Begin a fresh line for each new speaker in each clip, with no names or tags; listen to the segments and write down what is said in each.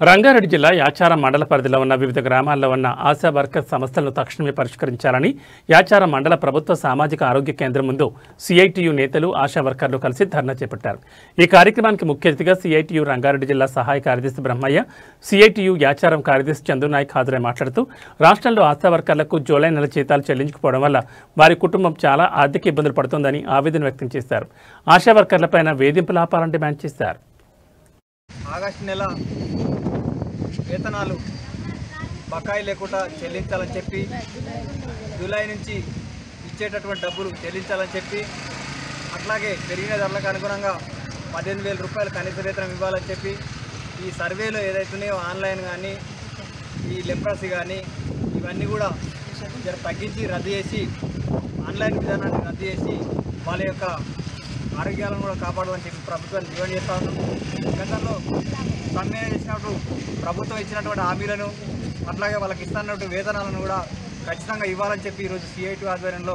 రంగారెడ్డి జిల్లా యాచారం మండల పరిధిలో ఉన్న వివిధ గ్రామాల్లో ఉన్న ఆశా వర్కర్ సమస్యలను తక్షణమే పరిష్కరించాలని యాచారం మండల ప్రభుత్వ సామాజిక ఆరోగ్య కేంద్రం ముందు సిఐటియు నేతలు ఆశా వర్కర్లు కలిసి ధర్నా చేపట్టారు. ఈ కార్యక్రమానికి ముఖ్య అతిథిగా సిఐటియు రంగారెడ్డి జిల్లా సహాయ కార్యదర్శి బ్రహ్మయ్య, సిఐటియు యాచారం కార్యదర్శి చందునాయక్ హాజరై మాట్లాడుతూ రాష్ట్రంలో ఆశా వర్కర్లకు జూలై నెల జీతాలు చెల్లించకపోవడం వల్ల వారి కుటుంబం చాలా ఆర్థిక ఇబ్బందులు పడుతోందని ఆవేదన వ్యక్తం చేశారు. ఆశా వర్కర్లపైన వేధింపులు ఆపాలని డిమాండ్ చేశారు.
ఆగస్టు నెల వేతనాలు బకాయి లేకుండా చెల్లించాలని చెప్పి, జూలై నుంచి ఇచ్చేటటువంటి డబ్బులు చెల్లించాలని చెప్పి, అట్లాగే పెరిగిన ధరలకు అనుగుణంగా 18,000 రూపాయలు కనీస వేతనం ఇవ్వాలని చెప్పి, ఈ సర్వేలో ఏదైతున్నాయో ఆన్లైన్ కానీ ఈ లెప్రసీ కానీ ఇవన్నీ కూడా తగ్గించి రద్దు చేసి, ఆన్లైన్ విధానాన్ని రద్దు చేసి వాళ్ళ యొక్క ఆరోగ్యాలను కూడా కాపాడాలని చెప్పి ప్రభుత్వాన్ని డిమాండ్ చేస్తా ఉన్నాం. గతంలో సమ్మె చేసినప్పుడు ప్రభుత్వం ఇచ్చినటువంటి హామీలను, అట్లాగే వాళ్ళకి ఇస్తున్నటువంటి వేతనాలను కూడా ఖచ్చితంగా ఇవ్వాలని చెప్పి ఈరోజు సిఐటి ఆధ్వర్యంలో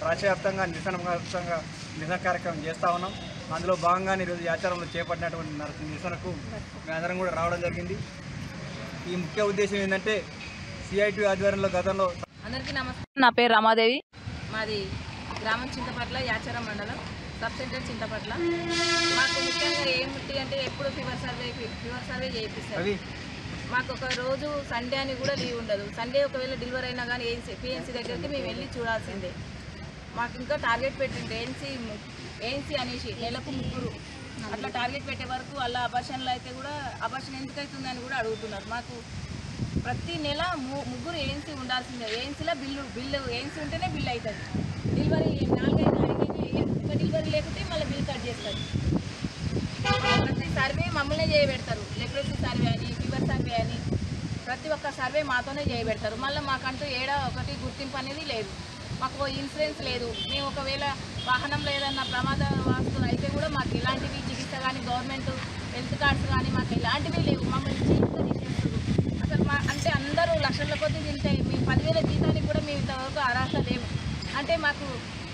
రాష్ట్ర వ్యాప్తంగా నిరసన కార్యక్రమం చేస్తూ ఉన్నాం. అందులో భాగంగానే ఈరోజు యాచారంలో చేపట్టినటువంటి నిరసనకు మేమందరం కూడా రావడం జరిగింది. ఈ ముఖ్య ఉద్దేశం ఏంటంటే, సిఐటి ఆధ్వర్యంలో గతంలో
అందరికీ నమస్కారం. నా పేరు రమాదేవి. మాది గ్రామం చింతపట్ల, యాచారం మండలం, సబ్ సెంటర్ చింతపట్ల. మాకు ముఖ్యంగా ఏమిటి అంటే ఎప్పుడు ఫీవర్ సర్వే చేయిస్తారు. మాకు ఒక రోజు సండే అని కూడా లీవ్ ఉండదు. సండే ఒకవేళ డెలివరీ అయినా కానీ పిఎన్సీ దగ్గరికి మేము వెళ్ళి చూడాల్సిందే. మాకు ఇంకా టార్గెట్ పెట్టింది ఏఎన్సీ అనేసి నెలకు 3 అట్లా టార్గెట్ పెట్టే వరకు అలా అబార్షన్లు అయితే కూడా అబార్షన్ ఎందుకు అవుతుందని కూడా అడుగుతున్నారు. మాకు ప్రతి నెల 3 ఏఎన్సీ ఉండాల్సిందే. ఏఎన్సీలో బిల్లు ఏఎన్సీ ఉంటేనే బిల్ అవుతుంది. డెలివరీ 4-5 డెలివరీ లేకుంటే మళ్ళీ బిల్ కట్ చేస్తారు. ప్రతి సర్వే మమ్మల్నే చేయబెడతారు. లెప్రసీ సర్వే అని, ఫీవర్ సర్వే అని ప్రతి ఒక్క సర్వే మాతోనే చేయబెడతారు. మళ్ళీ మాకంటూ ఒకటి గుర్తింపు అనేది లేదు. మాకు ఇన్సూరెన్స్ లేదు. మేము ఒకవేళ వాహనంలో ఏదన్నా ప్రమాద వాస్తులు అయితే కూడా మాకు ఇలాంటివి చికిత్స కానీ, గవర్నమెంట్ హెల్త్ కార్డ్స్ కానీ మాకు ఇలాంటివి లేవు. మమ్మల్ని జీవితం తీసేస్తారు. అసలు అంటే అందరూ లక్షల కొద్ది తింటాయి. మేము 10,000 జీతానికి కూడా మేము ఇంతవరకు అర్హత లేవు. అంటే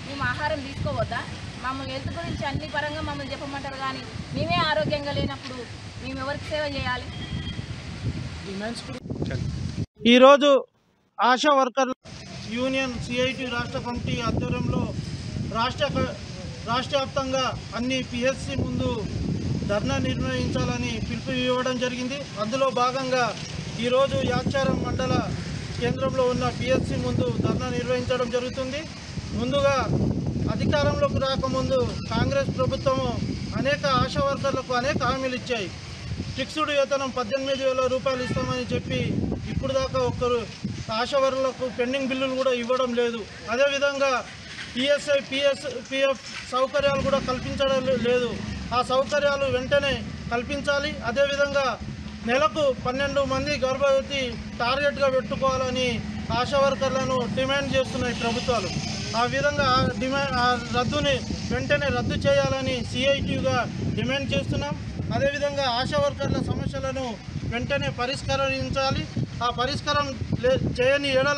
మేము ఆహారం తీసుకోవద్దా? మమ్మల్ని హెల్త్ గురించి అన్ని పరంగా మమ్మల్ని చెప్పమంటారు, కానీ మేమే ఆరోగ్యంగా లేనప్పుడు మేము ఎవరికి సేవ చేయాలి?
ఈరోజు ఆశా వర్కర్ల యూనియన్ సిఐటి రాష్ట్ర కమిటీ ఆధ్వర్యంలో రాష్ట్ర వ్యాప్తంగా అన్ని పిహెచ్సి ముందు ధర్నా నిర్వహించాలని పిలుపు ఇవ్వడం జరిగింది. అందులో భాగంగా ఈరోజు యాచారం మండల కేంద్రంలో ఉన్న పిహెచ్సి ముందు ధర్నా నిర్వహించడం జరుగుతుంది. ముందుగా అధికారంలోకి రాకముందు కాంగ్రెస్ ప్రభుత్వము అనేక ఆశా వర్కర్లకు అనేక హామీలు ఇచ్చాయి. ఫిక్స్డ్ వేతనం 18,000 రూపాయలు ఇస్తామని చెప్పి ఇప్పుడు దాకా ఒక్కరు ఆశా వర్కర్లకు పెండింగ్ బిల్లులు కూడా ఇవ్వడం లేదు. అదేవిధంగా ఈఎస్ఐ, పిఎఫ్ సౌకర్యాలు కూడా కల్పించడం లేదు. ఆ సౌకర్యాలు వెంటనే కల్పించాలి. అదేవిధంగా నెలకు 12 మంది గర్భవతి టార్గెట్గా పెట్టుకోవాలని ఆశా వర్కర్లను డిమాండ్ చేస్తున్నాయి ప్రభుత్వాలు. ఆ విధంగా ఆ రద్దుని వెంటనే రద్దు చేయాలని సిఐటియుగా డిమాండ్ చేస్తున్నాం. అదేవిధంగా ఆశా వర్కర్ల సమస్యలను వెంటనే పరిష్కరించాలి. ఆ పరిష్కారం చేయని ఎడల